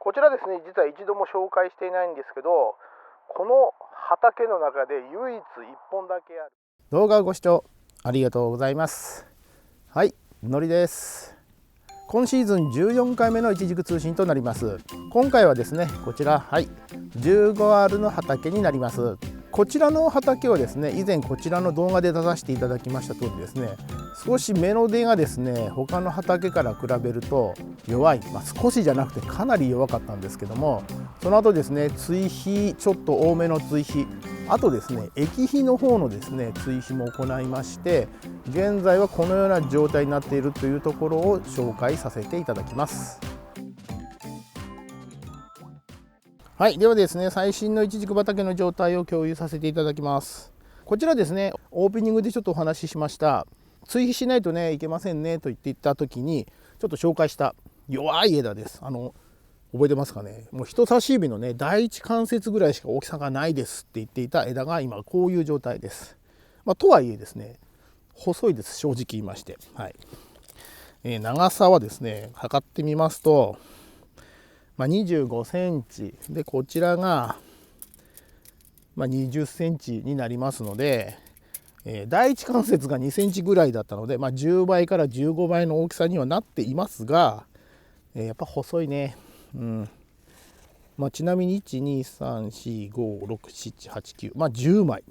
こちらですね、実は一度も紹介していないんですけど、この畑の中で唯一1本だけある動画をご視聴ありがとうございます。はい、のりです。今シーズン14回目のいちじく通信となります。今回はですね、こちら、15R の畑になります。こちらの畑はですね、以前こちらの動画で出させていただきました通りですね、少し芽の出がですね、他の畑から比べると弱い、少しじゃなくてかなり弱かったんですけども、その後ですね、追肥、ちょっと多めの追肥、あとですね、液肥の方のですね、追肥も行いまして、現在はこのような状態になっているというところを紹介させていただきます。はい、ではですね、最新のいちじく畑の状態を共有させていただきます。こちらですね、オープニングでちょっとお話ししました、追肥しないとねいけませんねと言っていた時にちょっと紹介した弱い枝です。覚えてますかね。もう人差し指のね第一関節ぐらいしか大きさがないですって言っていた枝が今こういう状態です。とはいえですね、細いです、正直言いまして。長さはですね、測ってみますと、25センチで、こちらが、20センチになりますので、第一関節が2センチぐらいだったので、10倍から15倍の大きさにはなっていますが、やっぱ細いね。ちなみに123456789、10枚、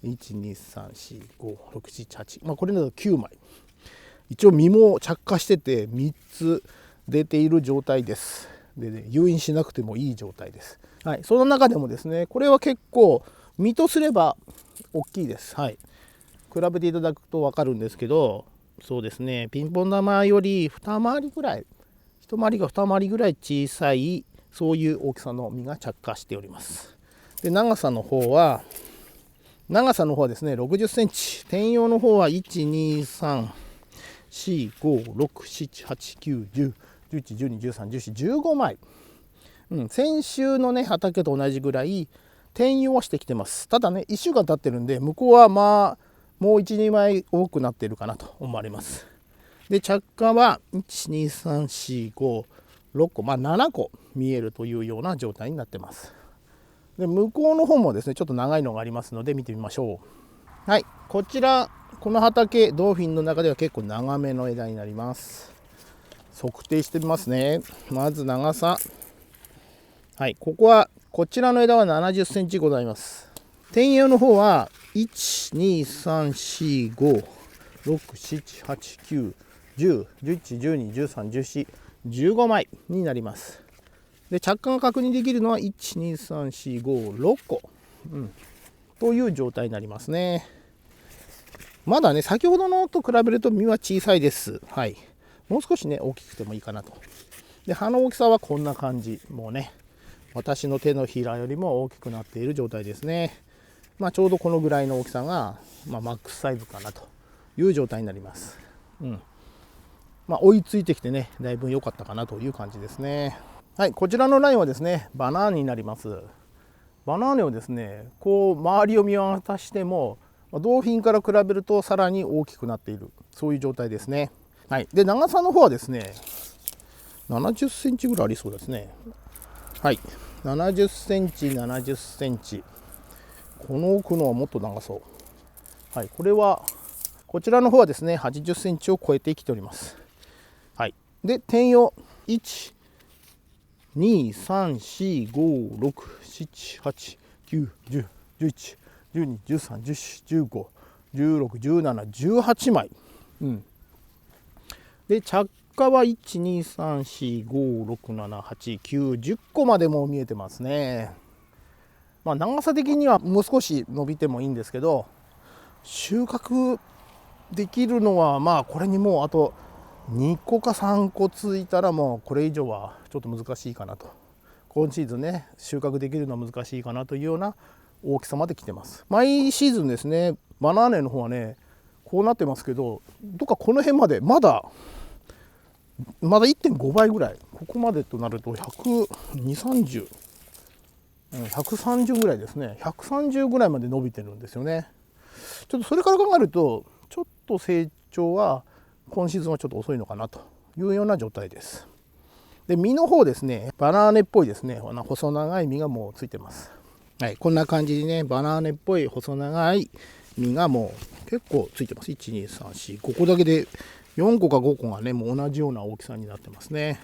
123456789、これだと9枚、一応実も着火してて3つ出ている状態です。でね、誘引しなくてもいい状態です。その中でもですね、これは結構実とすれば大きいです。比べていただくと分かるんですけど、そうですね、ピンポン玉より2回りぐらい、1回りか2回りぐらい小さい、そういう大きさの実が着火しております。で、長さの方はですね、60センチ、天葉の方は123456789101112131415枚、先週のね畑と同じぐらい転用はしてきてます。ただね、1週間経ってるんで、向こうはもう 1,2 枚多くなっているかなと思われます。で、着火は12345、6個、7個見えるというような状態になってます。で、向こうの方もですね、ちょっと長いのがありますので見てみましょう。こちら、この畑ドーフィンの中では結構長めの枝になります。測定してみますね。まず長さ、ここはこちらの枝は70センチございます。天葉の方は1,2,3,4,5,6,7,8,9,10,11,12,13,14,15枚になります。で、着火が確認できるのは1,2,3,4,5,6個、という状態になりますね。まだね、先ほどのと比べると実は小さいです。もう少しね大きくてもいいかなと。で、葉の大きさはこんな感じ、もうね私の手のひらよりも大きくなっている状態ですね。ちょうどこのぐらいの大きさが、マックスサイズかなという状態になります。追いついてきてね、だいぶ良かったかなという感じですね。こちらのラインはですね、バナーネになります。バナーネをですね、こう周りを見渡してもドーフィンから比べるとさらに大きくなっている、そういう状態ですね。で、長さの方はですね、70センチぐらいありそうですね。70センチ、70センチ。この奥のはもっと長そう。これは、こちらの方はですね、80センチを超えてきております。で、天葉、1、2、3、4、5、6、7、8、9、10、11、12、13、14、15、16、17、18枚。で、着火は1,2,3,4,5,6,7,8,9,10個までも見えてますね。長さ的にはもう少し伸びてもいいんですけど、収穫できるのはこれにもうあと2個か3個ついたら、もうこれ以上はちょっと難しいかなと。今シーズンね、収穫できるのは難しいかなというような大きさまで来てます。毎シーズンですね、バナーネの方はねこうなってますけど、どっかこの辺までまだ 1.5 倍ぐらい、ここまでとなると120、30、130ぐらいですね。130ぐらいまで伸びてるんですよね。ちょっとそれから考えると、ちょっと成長は今シーズンはちょっと遅いのかなというような状態です。で実の方ですね、バナーネっぽいですね、細長い実がもうついてます。はい、こんな感じにね、バナーネっぽい細長い実がもう結構ついてます。1、2、3、4、5個だけで4個か5個がね、もう同じような大きさになってますね。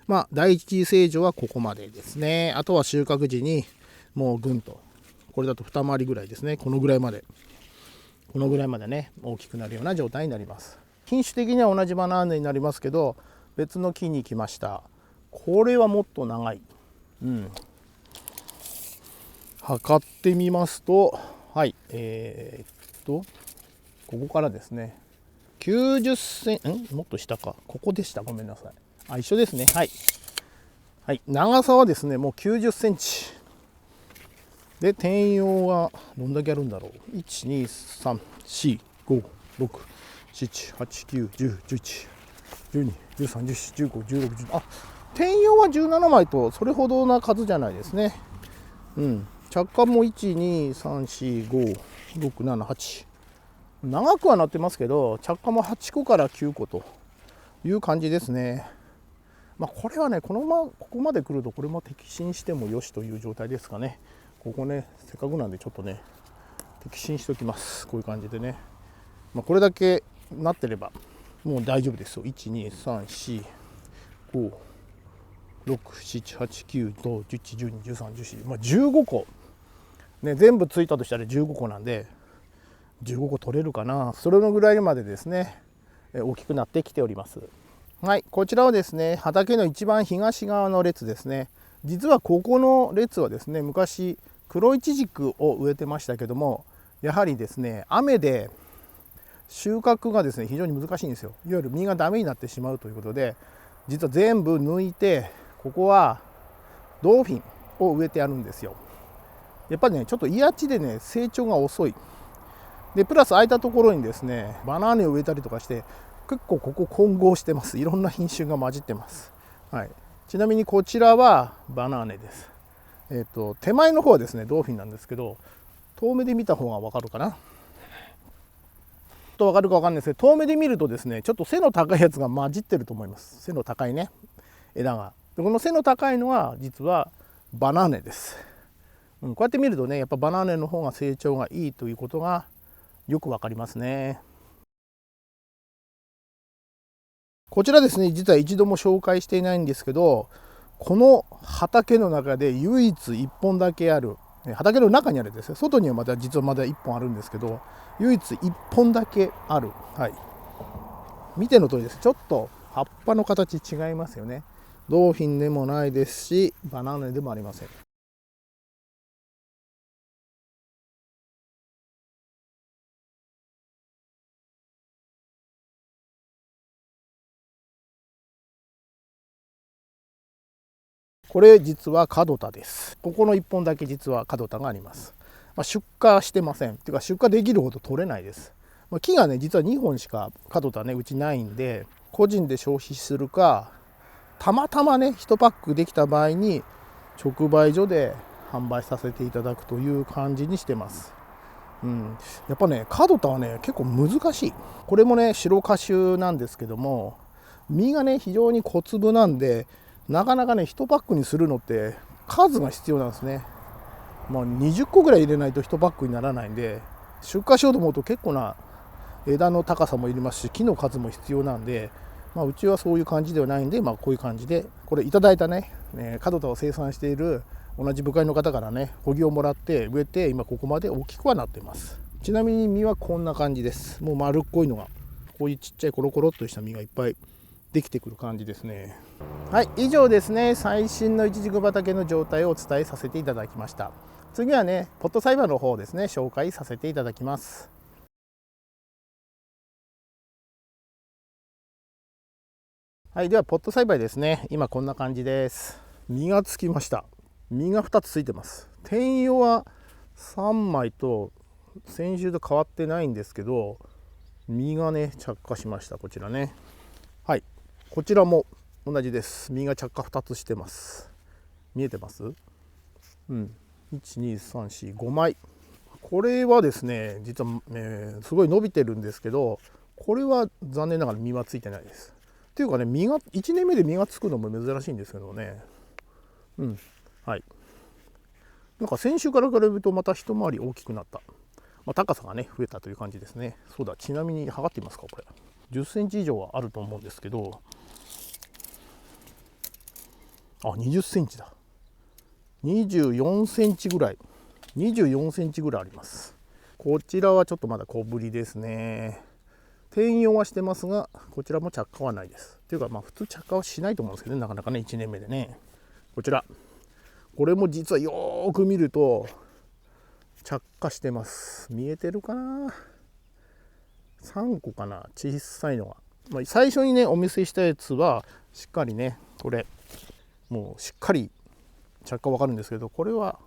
まあ、第一次成長はここまでですね。あとは収穫時にもうぐんと、これだと2回りぐらいですね。このぐらいまでね、大きくなるような状態になります。品種的には同じバナーネになりますけど、別の木に来ました。これはもっと長い。測ってみますと、はい、ここからですね、90センチ、もっと下か。ここでした。ごめんなさい。一緒ですね。はい。はい。長さはですね、もう90センチ。で、転葉はどんだけあるんだろう。1、2、3、4、5、6、7、8、9、10、11、12、13、14、15、16、17。転葉は17枚とそれほどな数じゃないですね。着火も1、2、3、4、5、6、7、8。長くはなってますけど、着火も8個から9個という感じですね。これはね、ここまで来るとこれも摘心してもよしという状態ですかね。ここね、せっかくなんでちょっとね、摘心しておきます。こういう感じでね。これだけなってればもう大丈夫ですよ。1、2、3、4、5、6、7、8、9、10、11、12、13、14、15個。ね、全部ついたとしたら15個なんで、15個取れるかな。それのぐらいまでですね、大きくなってきております。はい、こちらはですね、畑の一番東側の列ですね。実はここの列はですね、昔黒いちじくを植えてましたけども、やはりですね、雨で収穫がですね、非常に難しいんですよ。いわゆる実がダメになってしまうということで、実は全部抜いて、ここはドーフィンを植えてあるんですよ。やっぱりね、ちょっとイアチでね、成長が遅い。で、プラス空いたところにですね、バナーネを植えたりとかして、結構ここ混合してます。いろんな品種が混じってます。はい、ちなみにこちらはバナーネです。手前の方はですね、ドーフィンなんですけど、遠目で見た方が分かるかな。分かるか分かんないですけど、遠目で見るとですね、ちょっと背の高いやつが混じってると思います。背の高いね、枝が。でこの背の高いのは実はバナーネです。こうやって見るとね、やっぱバナーネの方が成長がいいということがよく分かりますね。こちらですね、実は一度も紹介していないんですけど、この畑の中で唯一1本だけある、畑の中にあるんですよ。外には実はまだ1本あるんですけど、唯一1本だけある。はい。見ての通りです。ちょっと葉っぱの形違いますよね。ドーフィンでもないですし、バナナでもありません。これ実は門田です。ここの1本だけ実は門田があります。出荷してません。っていうか出荷できるほど取れないです。木がね、実は2本しか門田ね、うちないんで、個人で消費するか、たまたまね、1パックできた場合に直売所で販売させていただくという感じにしてます。やっぱね、門田はね、結構難しい。これもね、白果種なんですけども、実がね、非常に小粒なんで、なかなかね、1パックにするのって数が必要なんですね。20個ぐらい入れないと1パックにならないんで、出荷しようと思うと結構な枝の高さもいりますし、木の数も必要なんで、うちはそういう感じではないんで、こういう感じで、これいただいたね、門田を生産している同じ部会の方からね、保木をもらって植えて、今ここまで大きくはなっています。ちなみに実はこんな感じです。もう丸っこいのが、こういうちっちゃいコロコロっとした実がいっぱいできてくる感じですね。はい、以上ですね、最新のイチジク畑の状態をお伝えさせていただきました。次はね、ポット栽培の方をですね、紹介させていただきます。はい、ではポット栽培ですね。今こんな感じです。実がつきました。実が2つついてます。転葉は3枚と先週と変わってないんですけど、実がね、着火しました。こちらね。はい、こちらも同じです。実が着火2つしてます。見えてます？1、2、3、4、5枚。これはですね、実は、すごい伸びてるんですけど、これは残念ながら実はついてないです。っていうかね、1年目で実がつくのも珍しいんですけどね。はい。なんか先週から比べるとまた一回り大きくなった。高さがね増えたという感じですね。そうだ、ちなみに測ってみますか。これ10センチ以上はあると思うんですけど、20センチだ。24センチぐらい、24センチぐらいあります。こちらはちょっとまだ小ぶりですね。転用はしてますが、こちらも着火はないです。というか普通着火はしないと思うんですけどね、なかなかね、1年目でね。こちら、これも実はよーく見ると着火してます。見えてるかな。3個かな、小さいのが。最初にねお見せしたやつはしっかりね、これもうしっかり着火わかるんですけど、これは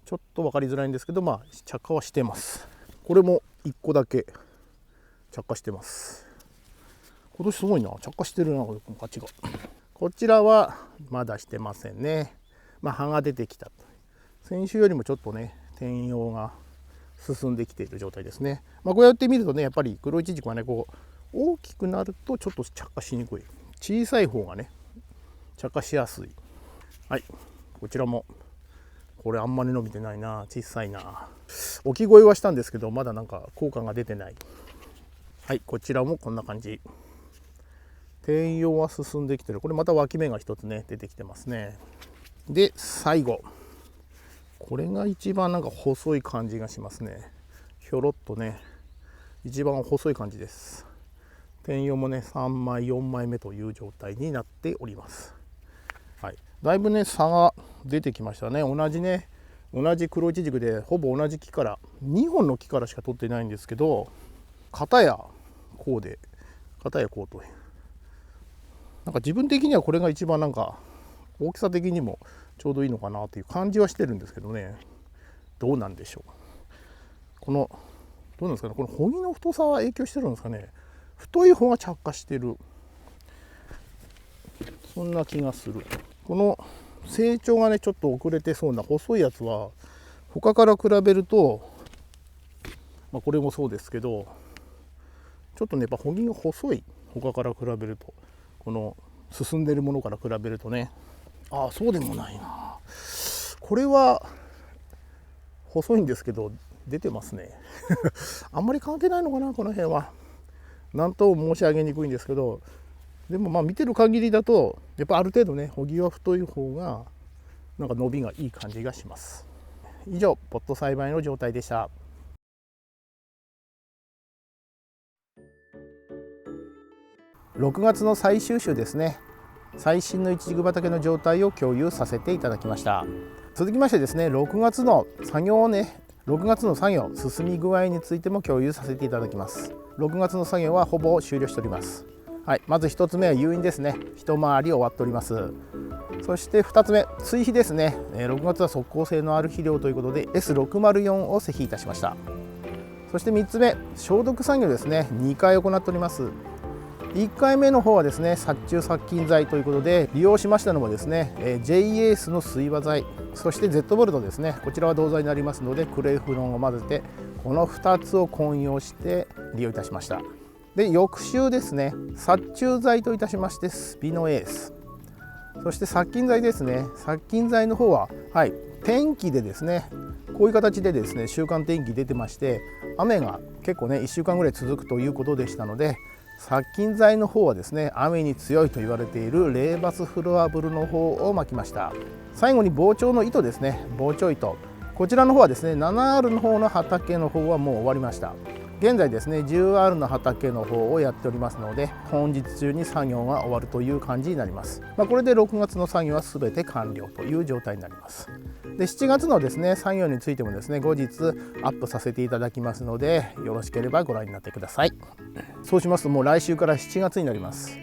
ちょっと分かりづらいんですけど、着火はしてます。これも1個だけ着火してます。今年すごいな、着火してるな、こっちが。こちらはまだしてませんね。葉が出てきた。先週よりもちょっとね転用が進んできている状態ですね。こうやって見るとね、やっぱり黒いちじくはね、こう大きくなるとちょっと着火しにくい。小さい方がね着火しやすい。はい、こちらもこれあんまり伸びてないな、小さいな。置き声はしたんですけど、まだなんか効果が出てない。はい、こちらもこんな感じ。転用は進んできてる。これまた脇芽が一つね出てきてますね。で最後、これが一番なんか細い感じがしますね。ひょろっとね、一番細い感じです。転用もね3枚4枚目という状態になっております。はい、だいぶね差が出てきましたね。同じ黒いちじくでほぼ同じ木から2本の木からしか取ってないんですけど、片やこうで片やこうと、なんか自分的にはこれが一番なんか大きさ的にもちょうどいいのかなという感じはしてるんですけどね。どうなんでしょう。どうなんですかね、この穂木の太さは影響してるんですかね。太い方が着火してる、そんな気がする。この成長がねちょっと遅れてそうな細いやつは他から比べると、これもそうですけど、ちょっとねやっぱ穂木が細い。他から比べると、この進んでるものから比べるとね。そうでもないな。これは細いんですけど出てますねあんまり関係ないのかな、この辺は。なんと申し上げにくいんですけど、でも見てる限りだとやっぱある程度ね穂木は太い方がなんか伸びがいい感じがします。以上、ポット栽培の状態でした。6月の最終週ですね。最新のイチジク畑の状態を共有させていただきました。続きましてですね、6月の作業進み具合についても共有させていただきます。6月の作業はほぼ終了しております。はい、まず1つ目は誘引ですね。一回り終わっております。そして2つ目、追肥ですね。6月は即効性のある肥料ということで S604 を施肥いたしました。そして3つ目、消毒作業ですね。2回行っております。1回目の方はですね、殺虫殺菌剤ということで利用しましたのもですね、J エースの水和剤、そして Z ボルトですね。こちらは銅剤になりますのでクレフロンを混ぜて、この2つを混用して利用いたしました。で翌週ですね、殺虫剤といたしましてスピノエース、そして殺菌剤ですね。殺菌剤の方は天気でですね、こういう形でですね週間天気出てまして、雨が結構ね1週間ぐらい続くということでしたので、殺菌剤の方はですね雨に強いと言われているレーバスフロアブルの方を巻きました。最後に防鳥の糸ですね、防鳥糸、こちらの方はですね 7R の方の畑の方はもう終わりました。現在ですね 10R の畑の方をやっておりますので、本日中に作業が終わるという感じになります。これで6月の作業は全て完了という状態になります。で7月のですね作業についてもですね後日アップさせていただきますので、よろしければご覧になってください。そうしますともう来週から7月になります。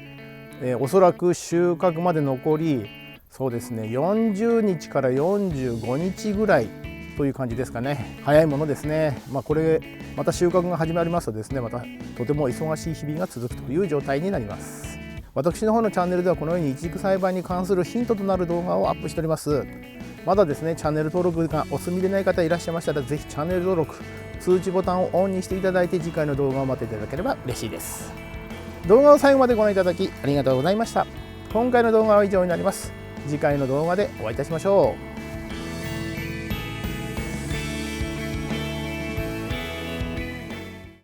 おそらく収穫まで残りそうですね40日から45日ぐらいという感じですかね。早いものですね。これまた収穫が始まりますとですね、またとても忙しい日々が続くという状態になります。私の方のチャンネルではこのようにイチジク栽培に関するヒントとなる動画をアップしております。まだですねチャンネル登録がお済みでない方いらっしゃいましたら、ぜひチャンネル登録、通知ボタンをオンにしていただいて次回の動画を待っていただければ嬉しいです。動画を最後までご覧いただきありがとうございました。今回の動画は以上になります。次回の動画でお会いいたしましょう。